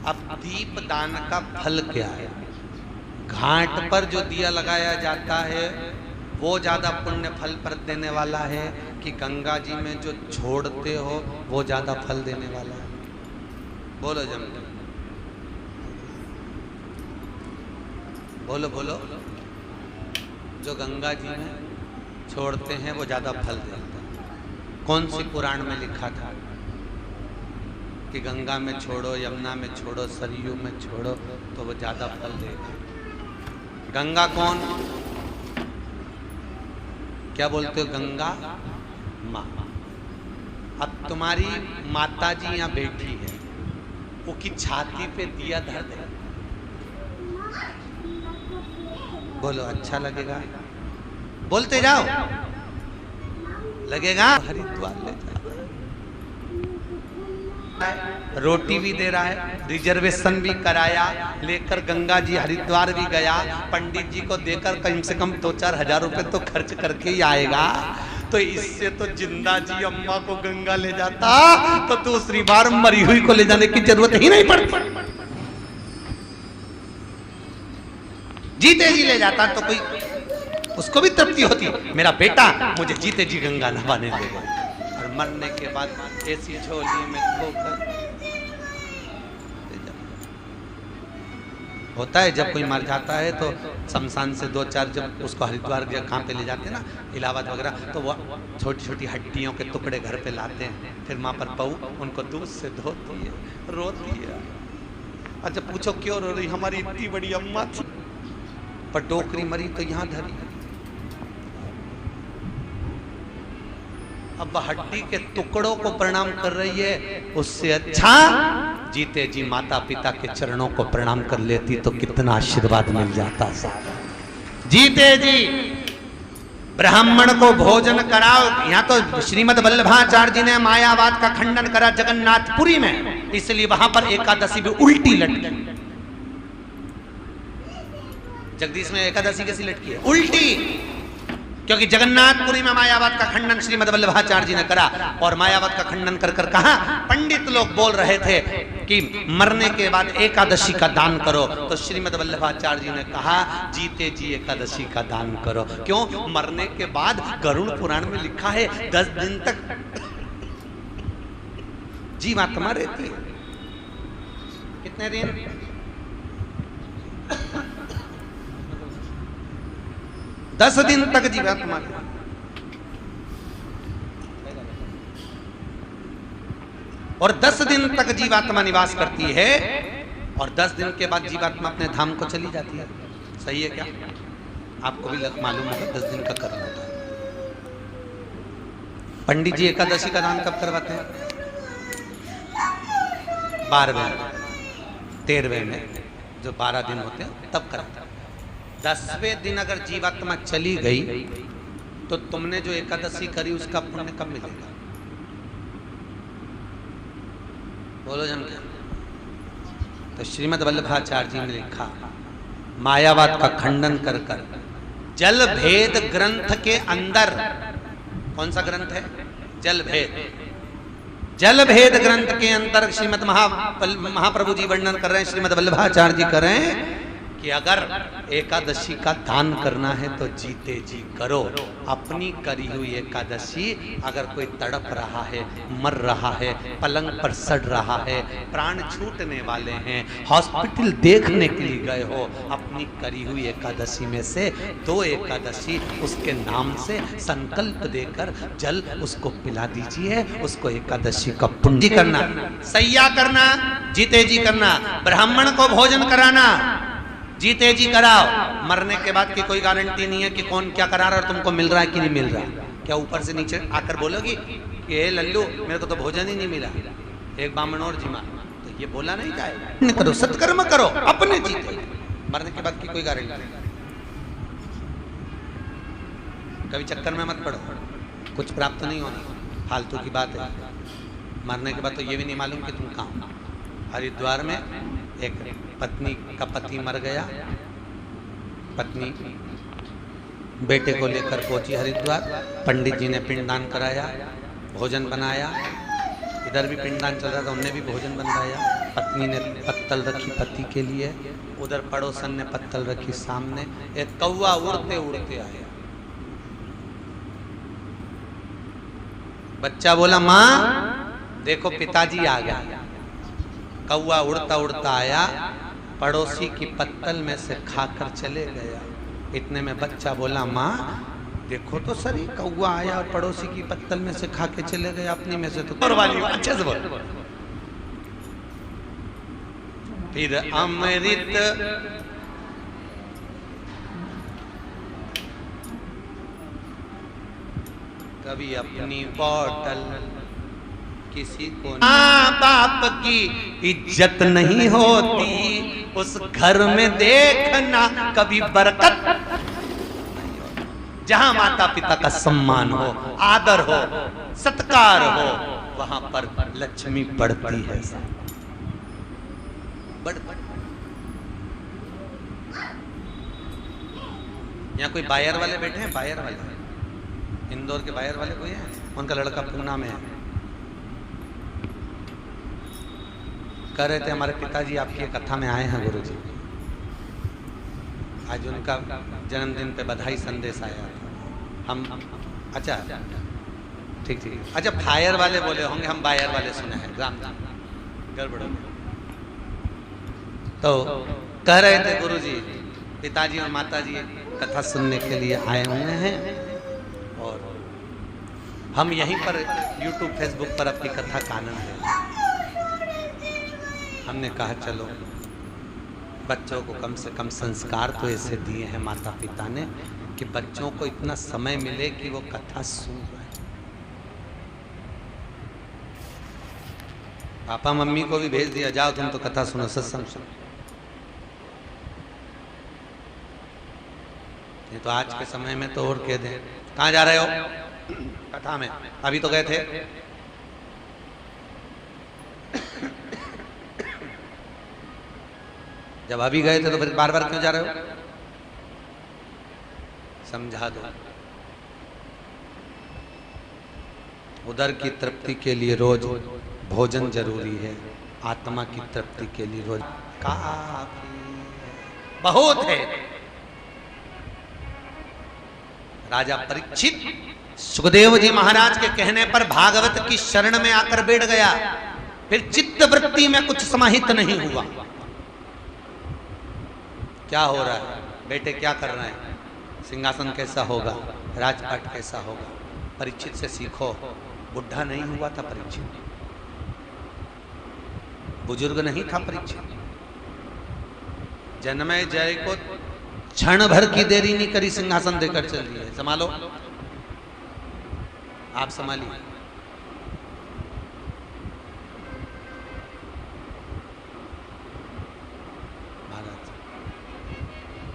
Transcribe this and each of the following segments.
अब दीप दान का फल क्या है? घाट पर जो दिया लगाया जाता है वो ज्यादा पुण्य फल पर देने वाला है कि गंगा जी में जो छोड़ते हो वो ज्यादा फल देने वाला है? बोलो जम, बोलो बोलो। जो गंगा जी में छोड़ते हैं वो ज्यादा फल देता है। कौन सी पुराण में लिखा था कि गंगा में छोड़ो, यमुना में छोड़ो, सरयू में छोड़ो तो वो ज्यादा फल देगा? गंगा कौन? क्या बोलते हो? गंगा माँ। अब तुम्हारी माता जी यहाँ बैठी है, वो की छाती पे दिया धर दे, बोलो अच्छा लगेगा? बोलते जाओ, लगेगा? हरिद्वार ले जाओ, रोटी भी दे रहा है, रिजर्वेशन भी कराया, लेकर गंगा जी हरिद्वार भी गया, पंडित जी को देकर कम से कम 2-4 हजार रुपए तो खर्च करके ही आएगा। तो इससे तो जिंदा जी अम्मा को गंगा ले जाता तो दूसरी बार मरी हुई को ले जाने की जरूरत ही नहीं पड़ती। जीते जी ले जाता तो कोई उसको भी तृप्ति होती, मेरा बेटा मुझे जीते जी गंगा नहाने ले गया। और मरने के बाद ऐसी झोली में धोकर होता है। जब कोई मर जाता है तो शमशान से 2-4 जब उसको हरिद्वार कहाँ पे ले जाते हैं ना, इलाहाबाद वगैरह, तो वो छोटी छोटी हड्डियों के टुकड़े घर पे लाते हैं, फिर माँ पर बहू उनको दूध से धोती है, रोती है। अच्छा पूछो क्यों रो रही? हमारी इतनी बड़ी अम्मा थी पर डोकरी मरी तो यहाँ धरी। अब हड्डी के टुकड़ों को प्रणाम कर रही है, उससे अच्छा जीते जी माता पिता के चरणों को प्रणाम कर लेती तो कितना आशीर्वाद मिल जाता। जीते जी ब्राह्मण को भोजन कराओ। यहाँ तो श्रीमद वल्लभाचार्य जी ने मायावाद का खंडन करा जगन्नाथपुरी में, इसलिए वहां पर एकादशी भी उल्टी लटकी। जगदीश में एकादशी कैसी लटकी है? उल्टी, क्योंकि जगन्नाथपुरी में मायावाद का खंडन श्रीमद वल्लभाचार्य जी ने करा। और मायावाद का खंडन कर कर कहा, पंडित लोग बोल रहे थे कि मरने के बाद एकादशी का दान करो, तो श्रीमद वल्लभाचार्य जी ने कहा जीते जी एकादशी का दान करो। क्यों? मरने के बाद गरुड़ पुराण में लिखा है 10 दिन तक जीवात्मा रहती है। कितने दिन? 10 दिन तक जीवात्मा, और 10 दिन तक जीवात्मा निवास करती है, और 10 दिन के बाद जीवात्मा अपने धाम को चली जाती है। सही है क्या? आपको भी मालूम होगा 10 दिन का कर्म होता है। पंडित जी एकादशी का दान कब करवाते हैं? 12वें 13वें में, जो 12 दिन होते हैं तब करते हैं। 10वें दिन अगर जीवात्मा चली गई तो तुमने जो एकादशी करी उसका पुण्य कब मिलेगा? बोलो जन। तो श्रीमद वल्लभाचार्य जी ने लिखा, मायावाद का खंडन कर कर जल भेद ग्रंथ के अंदर, कौन सा ग्रंथ है? जल भेद। जल भेद ग्रंथ के अंदर श्रीमद महाप्रभु जी वर्णन कर रहे हैं, श्रीमद वल्लभाचार्य जी कर रहे हैं कि अगर एकादशी का दान करना है तो जीते जी करो। अपनी करी हुई एकादशी अगर कोई तड़प रहा है, मर रहा है, पलंग पर सड़ रहा है, प्राण छूटने वाले हैं, हॉस्पिटल देखने के लिए गए हो, अपनी करी हुई एकादशी में से 2 एकादशी उसके नाम से संकल्प देकर जल उसको पिला दीजिए। उसको एकादशी का पुण्य करना, सैया करना, जीते जी करना, ब्राह्मण को भोजन कराना, जीते जी कराओ। मरने के बाद की कोई गारंटी नहीं है कि कौन क्या करा रहा है और तुमको मिल रहा है कि नहीं मिल रहा है। क्या ऊपर से नीचे आकर बोलोगी कि हे लल्लू मेरे को तो भोजन ही नहीं मिला, एक बामण और जीमा, तो ये बोला नहीं जाएगा। करो, सत्कर्म करो, अपने जीते। मरने के बाद की कोई गारंटी नहीं। कभी चक्कर में मत पड़ो, कुछ प्राप्त नहीं होना, फालतू की बात है। मरने के बाद तो ये भी नहीं मालूम कि तुम कहाँ। हरिद्वार में एक पत्नी का पति मर गया, पत्नी बेटे को लेकर पहुंची हरिद्वार, पंडित जी ने पिंडदान कराया, भोजन बनाया, इधर भी पिंडदान चल रहा था, उनने भी भोजन बनवाया। पत्नी ने पत्तल रखी पति के लिए, उधर पड़ोसन ने पत्तल रखी सामने। एक कौवा उड़ते उड़ते आया। बच्चा बोला माँ देखो पिताजी आ गया। कौवा उड़ता उड़ता आया, पड़ोसी की पत्तल में से खाकर चले गया। इतने में बच्चा बोला माँ देखो तो सही, कौवा आया और पड़ोसी की पत्तल में से खा के चले गए, अपनी में से तो और वाली अच्छे से बोल। फिर अमृत कभी अपनी बोतल किसी को, माँ बाप की इज्जत नहीं होती, उस घर में देखना कभी बरकत। जहां माता पिता का सम्मान हो, आदर हो, सत्कार हो, वहां पर लक्ष्मी बढ़ती है। यहाँ कोई बायर वाले बैठे हैं? बायर वाले, इंदौर के बायर वाले कोई है? उनका लड़का पूना में है। कह रहे थे हमारे पिताजी आपकी कथा में आए हैं गुरुजी, आज उनका जन्मदिन पे बधाई संदेश आया था। हम अच्छा ठीक ठीक अच्छा फायर वाले बोले होंगे, हम बायर वाले सुने हैं। राम गड़बड़। तो कह रहे थे गुरुजी पिताजी और माताजी कथा सुनने के लिए आए हुए हैं और हम यहीं पर YouTube फेसबुक पर अपनी कथा का आनंद लें। हमने कहा चलो बच्चों को कम से कम संस्कार तो ऐसे दिए हैं माता पिता ने कि बच्चों को इतना समय मिले कि वो कथा सुन रहे। पापा मम्मी को भी भेज दिया, जाओ तुम तो कथा सुनो, सत्संग सुनो। ये तो आज के समय में तो और कह दें कहाँ जा रहे हो? कथा में। अभी तो गए थे। जब अभी गए थे तो फिर बार बार क्यों जा रहे हो? समझा दो। उदर की तृप्ति के लिए रोज भोजन जरूरी है, आत्मा की तृप्ति के लिए रोज काफी बहुत है। राजा परीक्षित सुखदेव जी महाराज के कहने पर भागवत की शरण में आकर बैठ गया। फिर चित्त वृत्ति में कुछ समाहित नहीं हुआ। क्या हो रहा है बेटे, क्या कर रहे हैं? सिंहासन कैसा होगा, राजपाट कैसा होगा? परीक्षित से सीखो। बुढ़ा नहीं हुआ था परीक्षित, बुजुर्ग नहीं था परीक्षित। जन्मय जय को क्षण भर की देरी नहीं करी, सिंहासन देकर चल दिए। संभालो, आप संभालिए।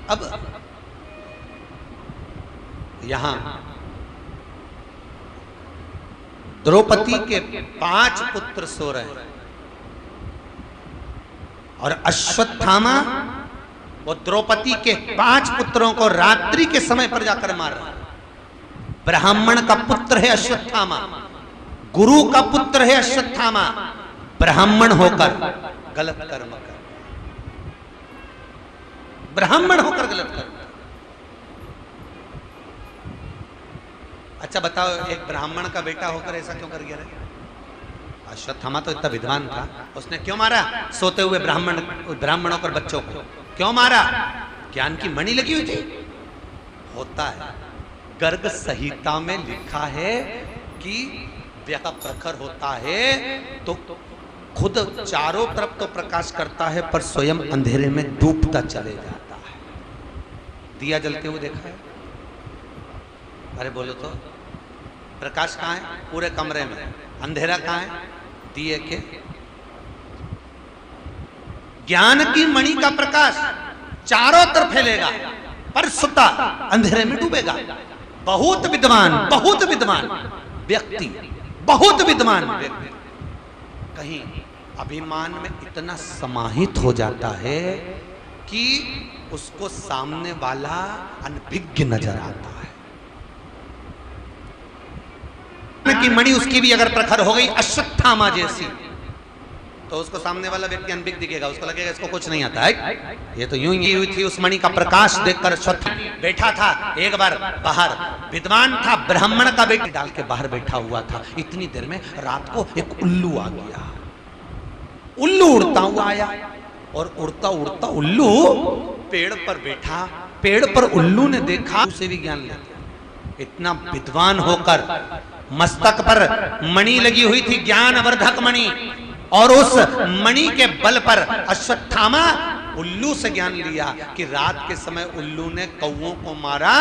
अब यहां द्रौपदी के 5 पुत्र सो रहे हैं और अश्वत्थामा वो द्रौपदी के 5 पुत्रों को रात्रि के समय पर जाकर मार रहा है। ब्राह्मण का पुत्र है अश्वत्थामा, गुरु का पुत्र है अश्वत्थामा, ब्राह्मण होकर गलत कर्म कर, ब्राह्मण होकर गलत कर्म। अच्छा बताओ, एक ब्राह्मण का बेटा होकर ऐसा क्यों कर गया रे? अश्वत्थामा तो इतना विद्वान था, उसने क्यों मारा सोते हुए ब्राह्मणों पर बच्चों को? क्यों मारा? ज्ञान की मणि लगी हुई थी। होता है, गर्ग संहिता में लिखा है कि व्यक्ति प्रखर होता है तो खुद चारों तरफ तो प्रकाश करता है पर स्वयं अंधेरे में डूबता चले जाता है। दिया जलते हुए देखा है? अरे बोलो तो, प्रकाश कहाँ है? पूरे कमरे में। अंधेरा कहाँ है? दिए के। ज्ञान की मणि का प्रकाश चारों तरफ फैलेगा पर सुता अंधेरे में डूबेगा। बहुत विद्वान व्यक्ति, बहुत विद्वान व्यक्ति कहीं अभिमान में इतना समाहित हो जाता है कि उसको सामने वाला अनभिज्ञ नजर आता है। की मणि उसकी भी अगर प्रखर हो गई अश्वत्थामा जैसी, तो उसको सामने वाला व्यक्ति अनभिज्ञ दिखेगा, उसको लगेगा इसको कुछ नहीं आता है। ये तो यूं ही हुई थी, उस मणि का प्रकाश देखकर अश्वत्थ बैठा था एक बार बाहर, विद्वान था, ब्राह्मण का बेटी डाल के बाहर बैठा हुआ था। इतनी देर में रात को एक उल्लू आ गया। उल्लू उड़ता हुआ आया और उड़ता उड़ता उल्लू पेड़ पर बैठा। पेड़ पर उल्लू ने देखा, उसे भी ज्ञान ले गया। इतना विद्वान होकर मस्तक पर मणि लगी हुई थी, ज्ञानवर्धक मणि, और उस मणि के बल पर अश्वत्थामा उल्लू से ज्ञान लिया कि रात के समय उल्लू ने कौओं को मारा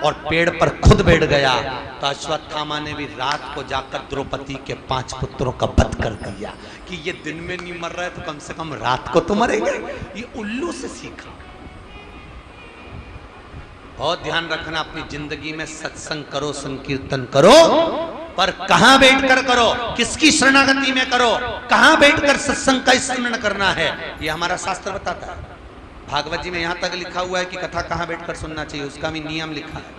और पेड़ पर खुद बैठ गया। तो अश्वत्थामा ने भी रात को जाकर द्रौपदी के 5 पुत्रों का वध कर दिया कि ये दिन में नहीं मर रहे तो कम से कम रात को तो मरेंगे। ये उल्लू से सीखा। बहुत ध्यान रखना, अपनी जिंदगी में सत्संग करो, संकीर्तन करो, पर कहां बैठकर करो, किसकी शरणागति में करो, कहां बैठकर सत्संग का स्मरण करना है, यह हमारा शास्त्र बताता है। भागवत जी में यहां तक लिखा हुआ है कि कथा कहां बैठकर सुनना चाहिए, उसका भी नियम लिखा है।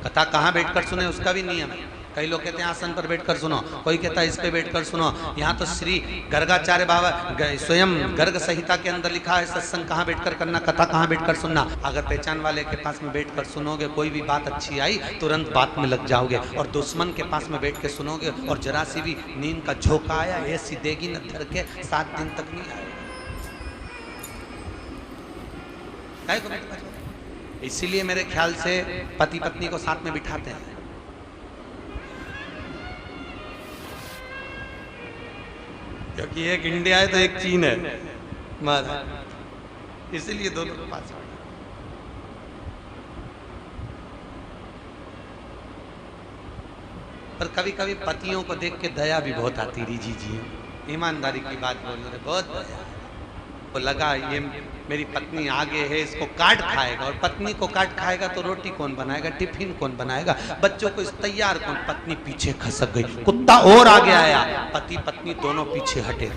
कथा कहां बैठकर सुने उसका भी नियम है। कई लोग कहते हैं आसन पर बैठकर सुनो, कोई कहता है इस पे बैठकर सुनो। यहाँ तो श्री गर्गाचार्य बाबा स्वयं गर्ग संहिता के अंदर लिखा है सत्संग कहाँ बैठकर करना, कथा कहाँ बैठकर सुनना। अगर पहचान वाले के पास में बैठकर सुनोगे, कोई भी बात अच्छी आई तुरंत बात में लग जाओगे, और दुश्मन के पास में बैठ के सुनोगे और जरा सी भी नींद का झोंका आया, ऐसी देगी न धर के 7 दिन तक नहीं आएगा। इसीलिए मेरे ख्याल से पति पत्नी को साथ में बिठाते हैं, क्योंकि एक इंडिया है तो एक चीन है, इसीलिए दोनों के पास। पर कभी कभी पतियों को देख के दया भी बहुत आती रही। जी ईमानदारी की बात बोल रहे, बहुत दया को लगा ये मेरी पत्नी आगे है, इसको काट खाएगा, और पत्नी को काट खाएगा तो रोटी कौन बनाएगा, टिफिन कौन बनाएगा, बच्चों को तैयार कौन। पत्नी पीछे खसक गई, कुत्ता और आगे आया, पति पत्नी दोनों पीछे हटे।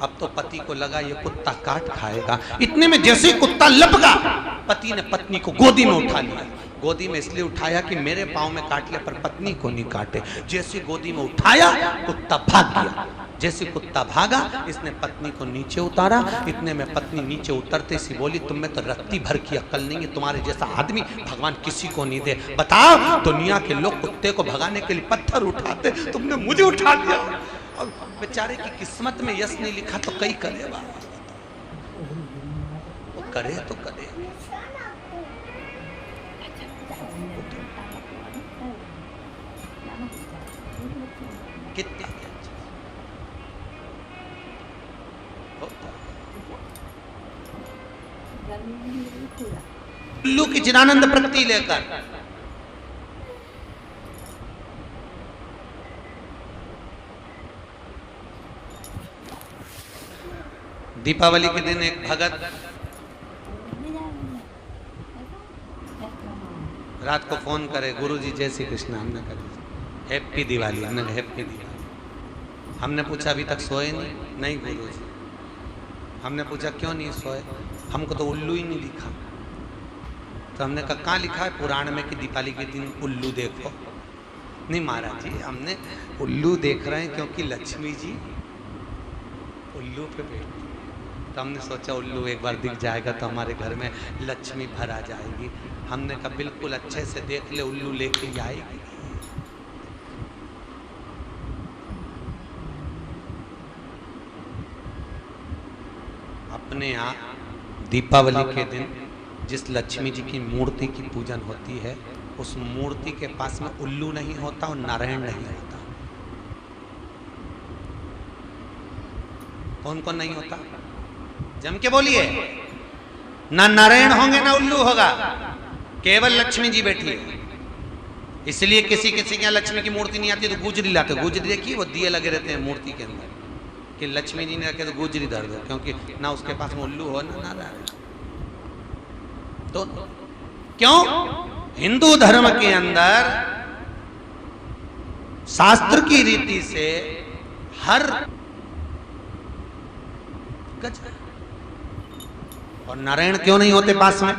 अब तो पति को लगा ये कुत्ता काट खाएगा। इतने में जैसे कुत्ता लपका, पति ने पत्नी को गोदी में उठा लिया। गोदी में इसलिए उठाया कि मेरे पाँव में काट ले पर पत्नी को नहीं काटे। जैसे गोदी में उठाया कुत्ता भाग गया। जैसे कुत्ता भागा, इसने पत्नी को नीचे उतारा। इतने में पत्नी नीचे उतरते सी बोली, तुम में तो रत्ती भर की अक्ल नहीं है, तुम्हारे जैसा आदमी भगवान किसी को नहीं दे। बताओ, दुनिया के लोग कुत्ते को भगाने के लिए पत्थर उठाते, तुमने मुझे उठा दिया। और बेचारे की किस्मत में यश नहीं लिखा तो कई करे, वो करे तो करे। कितने उल्लू की चिदानंद प्रकृति लेकर दीपावली के दिन एक भगत रात को फोन करे, गुरुजी जय श्री कृष्ण। हमने कहा हैप्पी दिवाली, हमने हैप्पी दिवाली। हमने पूछा अभी तक सोए नहीं गुरुजी। हमने पूछा क्यों नहीं सोए, हमको तो उल्लू ही नहीं लिखा। तो हमने कहा कहाँ लिखा है पुराण में कि दीपावली के दिन उल्लू देखो। नहीं महाराज जी, हमने उल्लू देख रहे हैं क्योंकि लक्ष्मी जी उल्लू पे बैठती। तो हमने सोचा उल्लू एक बार दिख जाएगा तो हमारे घर में लक्ष्मी भर आ जाएगी। हमने कहा बिल्कुल अच्छे से देख ले, उल्लू लेके ही आएगी। अपने यहाँ दीपावली के दिन जिस लक्ष्मी जी की मूर्ति की पूजन होती है, उस मूर्ति के पास में उल्लू नहीं होता और नारायण नहीं होता। कौन कौन नहीं होता? जम के बोलिए। ना नारायण होंगे ना उल्लू होगा, केवल लक्ष्मी जी बैठी है। इसलिए किसी किसी के यहाँ लक्ष्मी की मूर्ति नहीं आती तो गुजरी लाते। गुजरी देखिए, वो दिए लगे रहते हैं मूर्ति के अंदर कि लक्ष्मी जी ने रखे तो गुजरी धर दो, क्योंकि ना उसके पास में उल्लू हो ना नारायण। तो क्यों? हिंदू धर्म के अंदर शास्त्र की रीति से हर गज। और नारायण क्यों नहीं होते पास में?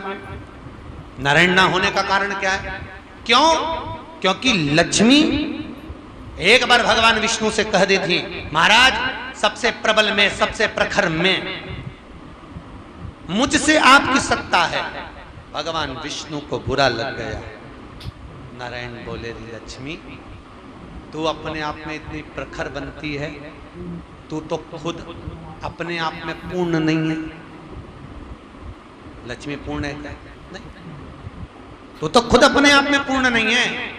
नारायण ना होने का कारण क्या है? क्यों? क्योंकि लक्ष्मी एक बार भगवान विष्णु से कह दी थी, महाराज सबसे प्रबल में, सबसे प्रखर में मुझसे आपकी सत्ता है। भगवान विष्णु को बुरा लग गया। नारायण बोले, लक्ष्मी तू अपने आप में इतनी प्रखर बनती है, तू तो खुद अपने आप में पूर्ण नहीं है। लक्ष्मी पूर्ण है क्या? नहीं, तू तो खुद अपने आप में पूर्ण नहीं है।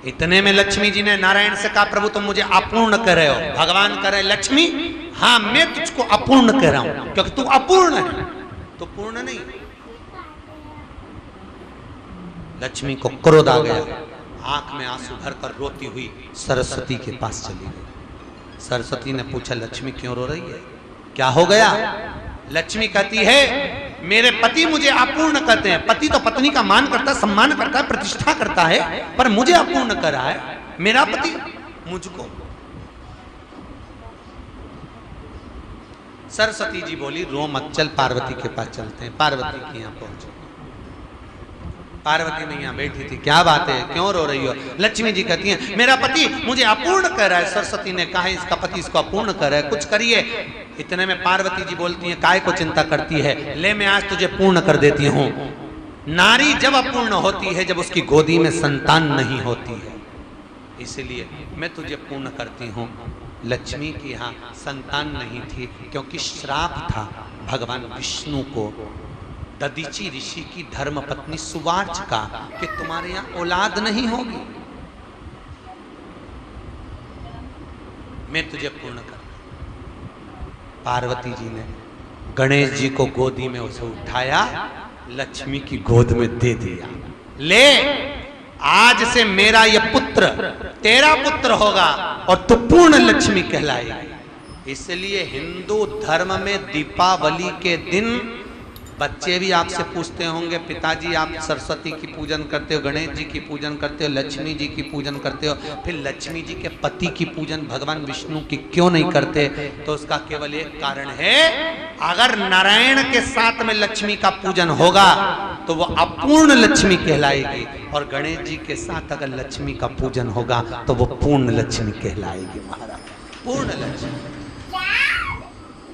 इतने में लक्ष्मी जी ने नारायण से कहा, प्रभु तुम मुझे अपूर्ण कह रहे हो। भगवान कह रहे, लक्ष्मी हाँ मैं तुझको अपूर्ण कह रहा हूं, क्योंकि तू अपूर्ण है, तो पूर्ण नहीं। लक्ष्मी को क्रोध आ गया, आंख में आंसू भरकर रोती हुई सरस्वती के पास चली गई। सरस्वती ने पूछा, लक्ष्मी क्यों रो रही है, क्या हो गया? लक्ष्मी कहती है, मेरे पति मुझे अपूर्ण कहते हैं। पति तो पत्नी का मान करता है, सम्मान करता है, प्रतिष्ठा करता है, पर मुझे अपूर्ण कर रहा है मेरा पति मुझको। सरस्वती जी बोली, रो मत, चल पार्वती के पास चलते हैं। पार्वती के यहाँ पहुंचे। पार्वती नहीं यहाँ बैठी थी। क्या बात है, क्यों रो रही हो? लक्ष्मी जी कहती हैं, मेरा पति मुझे अपूर्ण कर रहा है। सरस्वती ने कहा, इसका पति इसको अपूर्ण कर रहा है, कुछ करिए। इतने में पार्वती जी बोलती हैं, काय को चिंता करती है, ले मैं आज तुझे पूर्ण कर देती हूँ। नारी जब अपूर्ण होती है, जब उसकी गोदी में संतान नहीं होती है, इसलिए मैं तुझे पूर्ण करती हूँ। लक्ष्मी की यहाँ संतान नहीं थी, क्योंकि श्राप था भगवान विष्णु को ददीची ऋषि की धर्म पत्नी सुवार्च का, कि तुम्हारे यहाँ औलाद नहीं होगी, मैं तुझे पूर्ण कर। पार्वती जी ने गणेश जी को गोदी में उसे उठाया, लक्ष्मी की गोद में दे दिया। ले, आज से मेरा यह पुत्र तेरा पुत्र होगा और तू पूर्ण लक्ष्मी कहलाएगी। इसलिए हिंदू धर्म में दीपावली के दिन बच्चे भी आपसे पूछते होंगे, पिताजी आप सरस्वती की पूजन करते हो, गणेश जी की पूजन करते हो, लक्ष्मी जी की पूजन करते हो, फिर लक्ष्मी जी के पति की पूजन भगवान विष्णु की क्यों नहीं करते? तो उसका केवल एक कारण है, अगर नारायण के साथ में लक्ष्मी का पूजन होगा तो वो अपूर्ण लक्ष्मी कहलाएगी, और गणेश जी के साथ अगर लक्ष्मी का पूजन होगा तो वो पूर्ण लक्ष्मी कहलाएगी। महाराज, पूर्ण लक्ष्मी।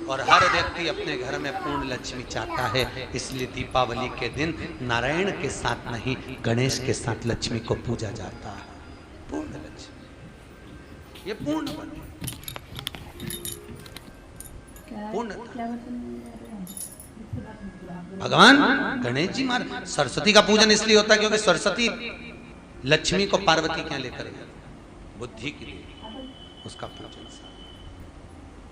और हर व्यक्ति अपने घर में पूर्ण लक्ष्मी चाहता है, इसलिए दीपावली के दिन नारायण के साथ नहीं, गणेश के साथ लक्ष्मी को पूजा जाता है। पूर्ण लक्ष्मी, ये पूर्ण बने, पूर्ण। भगवान गणेश जी महाराज, सरस्वती का पूजन इसलिए होता है क्योंकि सरस्वती लक्ष्मी को पार्वती क्या लेकर गई, बुद्धि के लिए, उसका पूजन।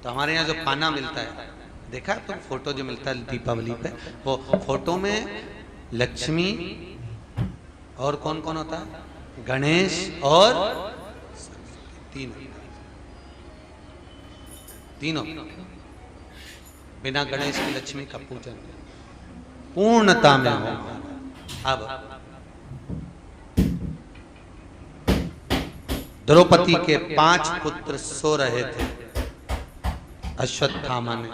तो हमारे यहाँ जो पाना मिलता है, देखा तो फोटो जो मिलता है दीपावली पे, वो फोटो में लक्ष्मी और कौन कौन होता है, गणेश और तीनों। बिना गणेश की लक्ष्मी का पूजन पूर्णता में हो। अब द्रौपदी के 5 पुत्र सो रहे थे। अश्वत्थामा ने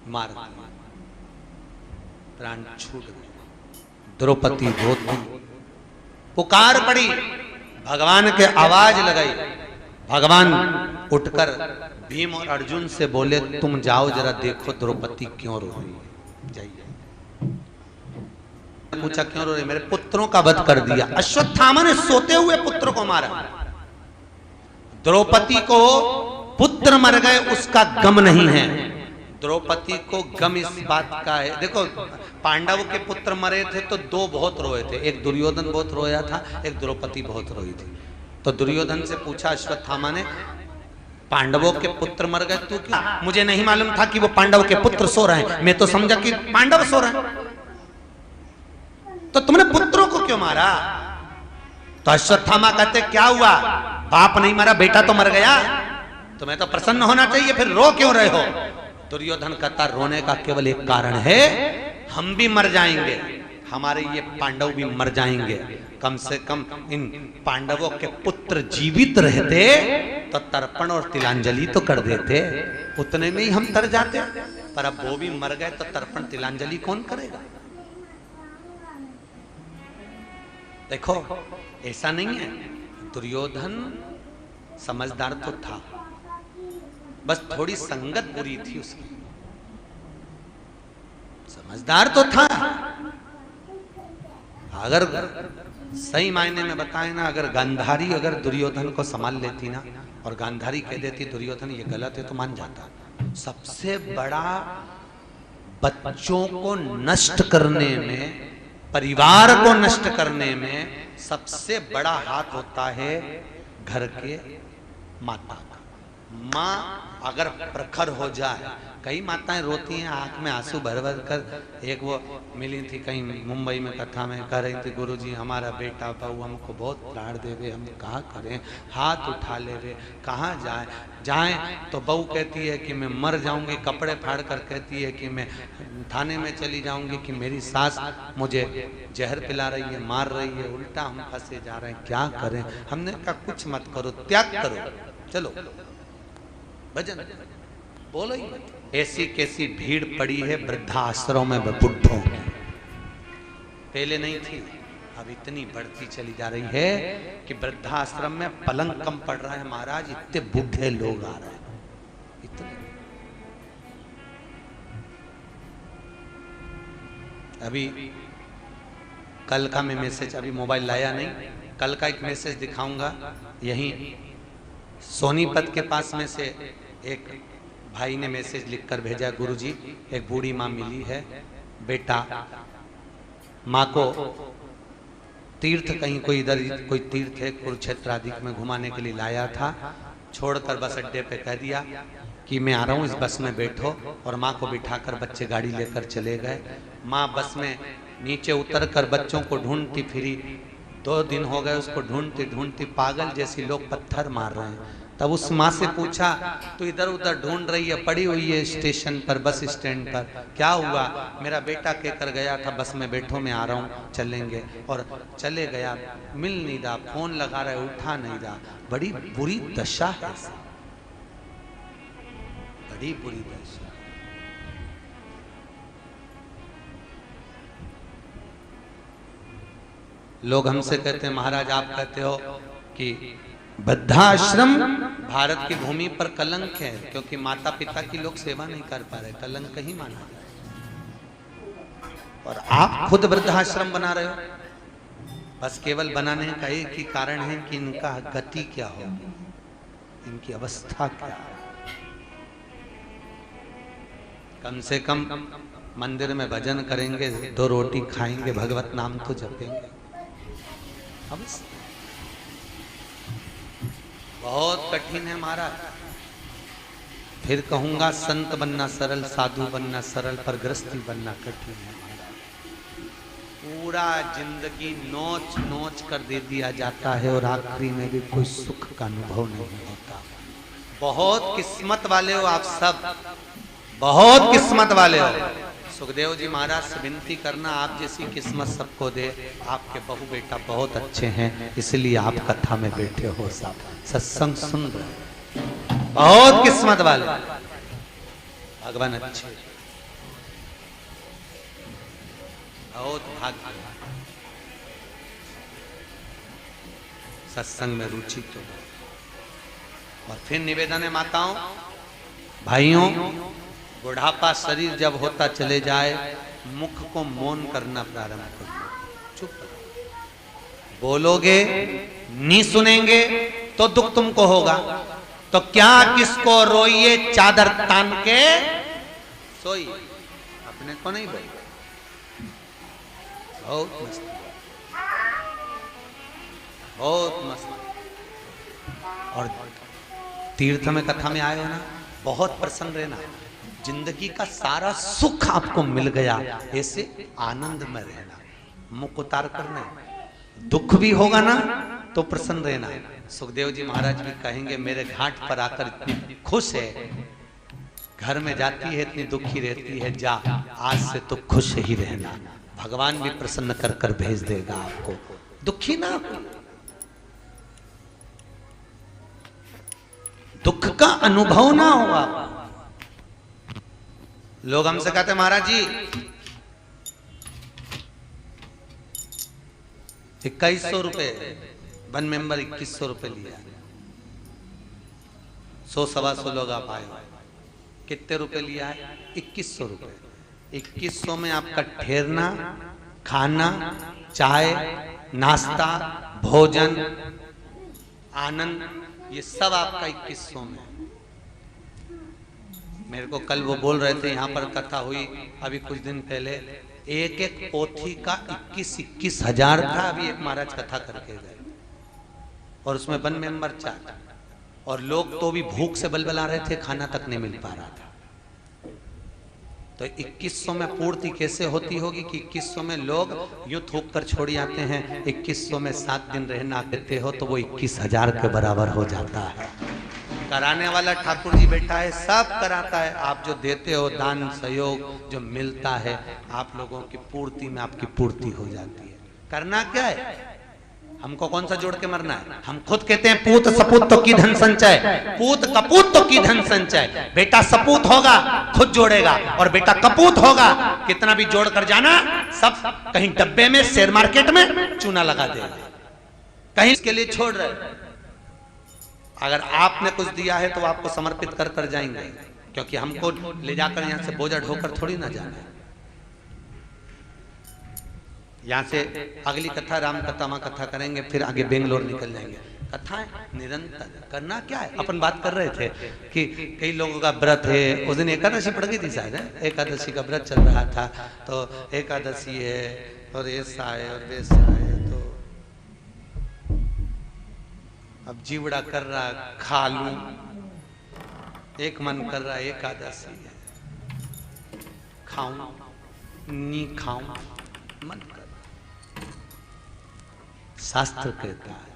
मार दिया, प्राण छूट गए। द्रौपदी रोती, पुकार पड़ी, भगवान के आवाज लगाई। भगवान उठकर भीम और अर्जुन से बोले, तुम जाओ जरा देखो द्रौपदी क्यों रो रही है, जाइए। पूछा क्यों रो रही? मेरे पुत्रों का वध कर दिया। अश्वत्थामा ने सोते हुए पुत्र को मारा। द्रौपदी को पुत्र मर गए उसका गम नहीं है, द्रौपदी को गम इस बात का है। देखो, पांडव के पुत्र मरे थे तो 2 बहुत रोए थे, एक दुर्योधन बहुत रोया था, एक द्रौपदी बहुत रोई थी। तो दुर्योधन से पूछा अश्वत्थामा ने, पांडवों के पुत्र मर गए तू क्यों? मुझे नहीं मालूम था कि वो पांडव के पुत्र सो रहे हैं, मैं तो समझा कि पांडव सो रहे हैं, तो तुमने पुत्रों को क्यों मारा? तो अश्वत्थामा कहते, क्या हुआ, बाप नहीं मरा, बेटा तो मर गया, तुम्हें तो प्रसन्न होना चाहिए, फिर रो क्यों रहे हो? दुर्योधन कहता, रोने का केवल एक कारण है, हम भी मर जाएंगे, हमारे ये पांडव भी मर जाएंगे। कम से कम इन पांडवों के पुत्र जीवित रहते तो तर्पण और तिलांजलि तो कर देते, उतने में ही हम तर जाते। पर अब वो भी मर गए तो तर्पण तिलांजलि कौन करेगा? देखो ऐसा नहीं है, दुर्योधन समझदार तो था, बस थोड़ी संगत बुरी थी उसकी। समझदार तो था। अगर सही मायने में बताएं ना, अगर गांधारी अगर दुर्योधन को संभाल लेती ना, और गांधारी कह देती दुर्योधन ये गलत है, तो मान जाता। सबसे बड़ा बच्चों को नष्ट करने में, परिवार को नष्ट करने में सबसे बड़ा हाथ होता है घर के माता का। माँ अगर प्रखर हो जाए, कई माताएं रोती हैं आंख में आंसू भर भर कर। एक वो मिली थी कहीं मुंबई में, कथा में कह रही थी, गुरुजी हमारा बेटा बहू हमको बहुत प्राण देवे, हम कहाँ करें, हाथ उठा लेवे, कहाँ जाएं। तो बहू कहती है कि मैं मर जाऊंगी, कपड़े फाड़ कर कहती है कि मैं थाने में चली जाऊंगी, कि मेरी सास मुझे जहर पिला रही है, मार रही है, उल्टा हम फंसे जा रहे हैं, क्या करें। हमने कहा कुछ मत करो, त्याग करो, चलो भजन बोलो ही मत। ऐसी कैसी भीड़ पड़ी है वृद्धाश्रम में बुढ़ों की, पहले नहीं थी, अब इतनी बढ़ती चली जा रही है कि वृद्धाश्रम में पलंग कम पड़ रहा है महाराज, इतने बूढ़े लोग आ रहे हैं, इतने। अभी कल का मैं मैसेज, अभी मोबाइल लाया नहीं, कल का एक मैसेज दिखाऊंगा। यहीं सोनीपत के पास में से एक भाई ने मैसेज लिखकर भेजा, गुरुजी एक बूढ़ी माँ मिली है, बेटा माँ को तीर्थ, कहीं कोई इधर कोई तीर्थ है कुरुक्षेत्र आदि में घुमाने के लिए लाया था, छोड़कर बस अड्डे पे कह दिया कि मैं आ रहा हूँ, इस बस में बैठो, और माँ को बिठाकर बच्चे गाड़ी लेकर चले गए। माँ बस में नीचे उतरकर बच्चों को ढूंढती फिरी, 2 दिन हो गए उसको ढूंढती ढूंढती, पागल जैसी लोग पत्थर मार रहे हैं। तब उस माँ से पूछा, तो इधर उधर ढूंढ रही है, पड़ी हुई है स्टेशन पर, बस स्टैंड पर, क्या हुआ। मेरा बेटा कहकर गया था बस में बैठो, मैं आ रहा हूँ, चलेंगे, और चले गया, मिल नहीं रहा, फोन लगा रहे उठा नहीं रहा। बड़ी बुरी दशा है, बड़ी बुरी दशा। लोग हमसे कहते हैं महाराज आप कहते हो कि वृद्धाश्रम भारत की भूमि पर कलंक है, क्योंकि माता पिता की लोग सेवा नहीं कर पा रहे, कलंक ही माना जाए। और आप खुद वृद्धाश्रम बना रहे हो, बस केवल बनाने का एक ही कारण है कि इनका गति क्या हो, इनकी अवस्था क्या है। कम से कम मंदिर में भजन करेंगे, 2 रोटी खाएंगे, भगवत नाम तो जपेंगे। बहुत कठिन है महाराज। फिर कहूंगा संत बनना सरल, साधु बनना सरल, पर गृहस्थी बनना कठिन है महाराज। पूरा जिंदगी नोच नोच कर दे दिया जाता है, और आखिरी में भी कोई सुख का अनुभव नहीं होता। बहुत किस्मत वाले हो आप सब, बहुत किस्मत वाले हो। सुखदेव जी महाराज से विनती करना, आप जैसी किस्मत सबको दे। आपके बहू बेटा बहुत अच्छे हैं, इसलिए आप कथा में बैठे हो, सब सत्संग सुन रहे, बहुत किस्मत वाले, भगवान अच्छे, बहुत भाग्य। सत्संग में रुचि तो। और फिर निवेदन है माताओं भाइयों, बुढ़ापा शरीर जब होता चले जाए, मुख को मौन करना प्रारंभ कर दो, चुप। बोलोगे नहीं सुनेंगे तो दुख तुमको होगा। तो क्या किसको रोइए चादर तान के सोइए, अपने को नहीं बोल। बहुत मस्त, बहुत मस्त। और तीर्थ में कथा में आए हो ना, बहुत प्रसन्न रहना, जिंदगी का सारा सुख आपको मिल गया, ऐसे आनंद में रहना, मुख उतार करना। दुख भी होगा ना तो प्रसन्न रहना। सुखदेव जी महाराज भी कहेंगे, मेरे घाट पर आकर इतनी खुश है, घर में जाती है इतनी दुखी रहती है, जा आज से तो खुश ही रहना, भगवान भी प्रसन्न कर कर भेज देगा आपको, दुखी ना। दुख का अनुभव ना होगा। लोग हमसे कहते महाराज जी 2100 रुपए, वन मेंबर 2100 रुपए लिया। 100-125 लोग आप आए, कितने रुपए लिया है? 2100 रुपए। 2100 में आपका ठहरना, खाना, चाय, नाश्ता, भोजन, आनंद, ये सब आपका 2100 में। मेरे को कल वो बोल रहे थे, यहाँ पर कथा हुई अभी कुछ दिन पहले, एक एक पोथी का 21-21 हजार था। अभी एक महाराज कथा करके गए और उसमें वन मेंबर 4, और लोग तो भी भूख से बलबला रहे थे, खाना तक नहीं मिल पा रहा था। तो 2100 में पूर्ति कैसे होती होगी कि 2100 में लोग यूं थूक कर छोड़ जाते हैं, 2100 में 7 दिन रहना देते हो तो वो 21,000 के बराबर हो जाता है। कराने वाला ठाकुर जी बैठा है, सब कराता है। आप जो देते हो दान सहयोग जो मिलता है, आप लोगों की पूर्ति में आपकी पूर्ति हो जाती है। करना क्या है? हमको कौन सा जोड़ के मरना है? हम खुद कहते हैं पूत सपूत तो की धन संचय, पूत कपूत तो की धन संचय। बेटा सपूत होगा खुद जोड़ेगा, और बेटा कपूत होगा कितना भी जोड़ कर जाना, सब कहीं डब्बे में, शेयर मार्केट में चूना लगा देगा, कहीं इसके लिए छोड़ रहे। अगर आपने कुछ दिया है तो आपको समर्पित कर कर जाएंगे, क्योंकि हमको ले जाकर यहाँ से बोझा ढोकर थोड़ी ना जाना है। यहाँ से अगली कथा राम कथा माँ कथा करेंगे, फिर आगे बेंगलोर निकल जाएंगे। कथाएं निरंतर करना क्या है? अपन बात कर रहे थे कि कई लोगों का व्रत है, उस दिन एकादशी पड़ गई थी शायद, एकादशी का व्रत चल रहा था, तो एकादशी है और ऐसा है और वैसा है, तो अब जीवड़ा कर रहा खा लूं, एक मन कर रहा एकादशी है, खाऊं नी खाऊं, मन कर। शास्त्र कहता है,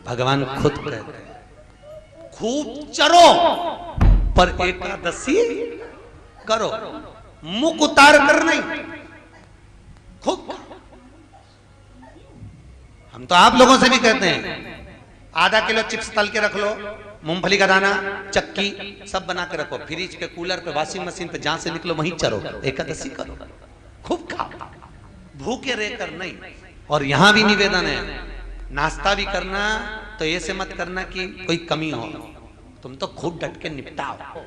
भगवान खुद कहते हैं, खूब चरो पर एकादशी करो, मुख उतार कर नहीं, खूब। हम तो आप लोगों से भी कहते हैं, आधा किलो चिप्स तल के रख लो, मूंगफली का दाना, चक्की सब बना के रखो, फ्रिज पे, कूलर पे, वॉशिंग मशीन पे, जहां से निकलो वहीं चरो, एकादशी करो, खूब खाओ, भूखे रहकर नहीं। और यहां भी निवेदन है, नाश्ता भी करना तो ऐसे मत करना कि कोई कमी हो, तुम तो खूब डट के निपटाओ।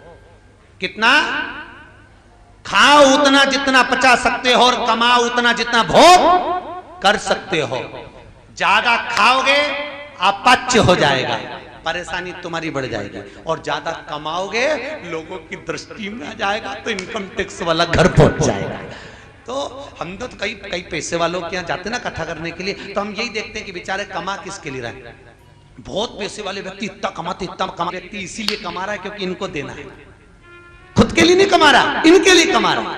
कितना खाओ? उतना जितना पचा सकते हो, और कमाओ उतना जितना भोग कर सकते हो। ज्यादा खाओगे अपच हो जाएगा, परेशानी तुम्हारी बढ़ जाएगी, और ज्यादा कमाओगे लोगों की दृष्टि में आ जाएगा तो इनकम टैक्स वाला घर पहुंच जाएगा। तो हम तो कई पैसे वालों के यहाँ जाते ना कथा करने के लिए, तो हम यही देखते हैं कि बेचारे कमा किसके लिए रहे हैं। बहुत पैसे वाले व्यक्ति इतना कमाते, इतना कमा, व्यक्ति इसीलिए कमा रहा है क्योंकि इनको देना है, खुद के लिए नहीं कमा रहा, इनके लिए कमा रहा।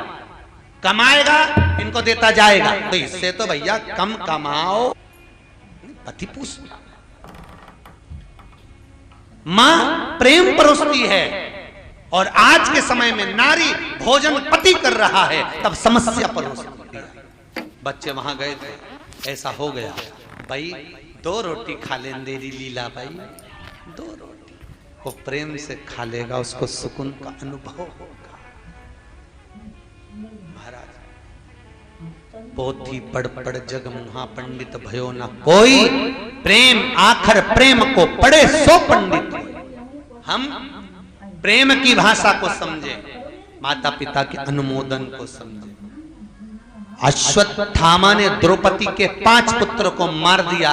कमाएगा इनको देता जाएगा, तो इससे तो भैया कम कमाओ, पति पूछ। मां प्रेम परोसती है, और आज के समय में नारी भोजन पति कर रहा है, तब समस्या परोसती है। बच्चे वहां गए थे, ऐसा हो गया, भाई 2 रोटी खा ले तेरी लीला भाई, 2 रोटी। वो प्रेम से खा लेगा, उसको सुकून का अनुभव होगा। महाराज, पोथी पढ़ पढ़ जग मुहा पंडित भयो ना कोई, प्रेम आखर प्रेम को पढ़े सो पंडित। हम प्रेम की भाषा को समझे, माता पिता के अनुमोदन को समझे। अश्वत्थामा ने द्रौपदी के 5 पुत्र को मार दिया,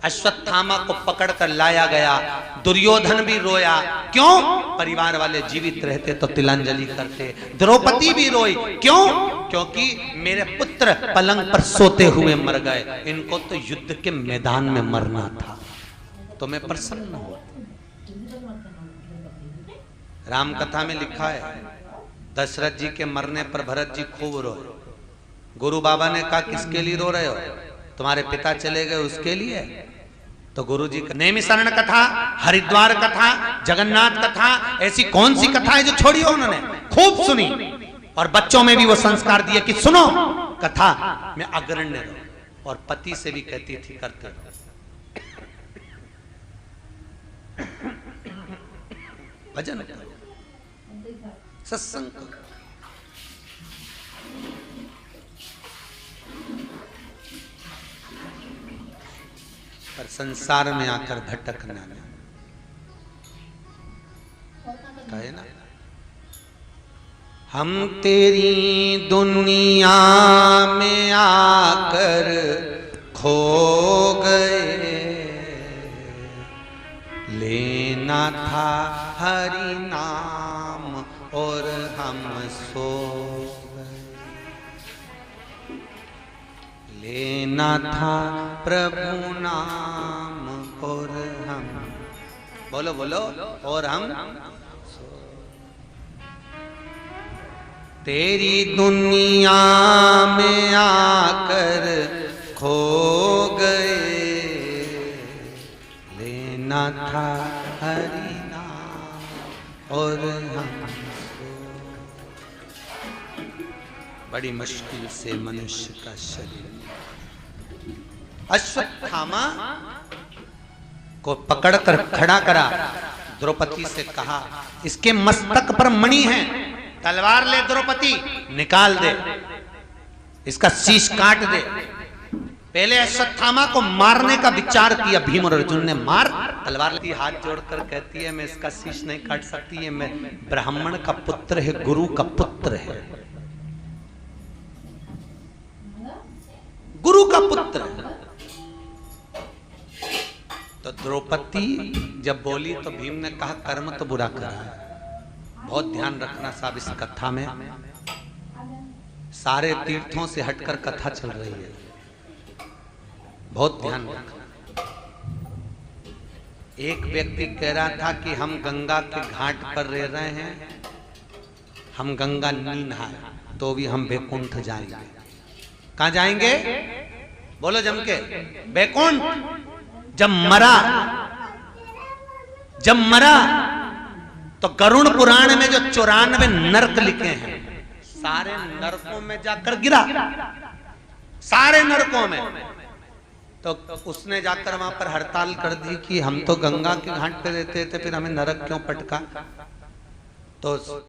अश्वत्थामा को पकड़कर लाया गया, दुर्योधन भी रोया, क्यों? परिवार वाले जीवित रहते तो तिलांजलि करते। द्रौपदी भी रोई, क्यों? क्योंकि मेरे पुत्र पलंग पर सोते हुए मर गए, इनको तो युद्ध के मैदान में मरना था। तो मैं प्रसन्न हूं। राम कथा में लिखा है, दशरथ जी के मरने पर भरत जी खूब रोए। गुरु बाबा ने कहा किसके लिए रो रहे हो? तुम्हारे पिता चले गए उसके लिए। तो गुरु जी का नैमिषारण्य कथा, हरिद्वार कथा, जगन्नाथ कथा, ऐसी कौन सी कथा है जो छोड़ी हो उन्होंने? खूब सुनी, और बच्चों में भी वो संस्कार दिए कि सुनो कथा में अग्रण्य रहो, और पति से भी कहती थी करते रहो। भजन करो, सत्संग करो। संसार में आकर भटकना ना, कहे ना, हम तेरी दुनिया में आकर खो गए, लेना था हरि नाम और हम सो गए, लेना था प्रभु नाम और हम, बोलो बोलो, और हम तेरी दुनिया में आकर खो गए, लेना था हरि नाम और हम सो। बड़ी मुश्किल से मनुष्य का शरीर, अश्वत्थामा को पकड़कर खड़ा करा, द्रौपदी से कहा इसके मस्तक पर मणि है, तलवार ले द्रौपदी, निकाल दे, इसका शीश काट दे। पहले अश्वत्थामा को मारने का विचार किया भीम और अर्जुन ने, मार, तलवार लेती, हाथ जोड़कर कहती है मैं इसका शीश नहीं काट सकती, है मैं ब्राह्मण का पुत्र है, गुरु का पुत्र है, गुरु का पुत्र है। तो द्रौपदी जब बोली तो भीम ने कहा कर्म तो बुरा करा है। बहुत ध्यान रखना साहब, इस कथा में सारे तीर्थों से हटकर कथा चल रही है, बहुत ध्यान रखना। एक व्यक्ति कह रहा था कि हम गंगा के घाट पर रह रहे हैं, हम गंगा नहीं नहाए तो भी हम बैकुंठ जाएंगे। कहां जाएंगे? बोलो जम के, बैकुंठ। जब मरा तो गरुड़ पुराण में जो 94 नरक लिखे हैं, सारे नरकों में जाकर गिरा, सारे नरकों में। तो उसने जाकर वहां पर हड़ताल कर दी कि हम तो गंगा के घाट पे रहते थे, फिर हमें नरक क्यों पटका। तो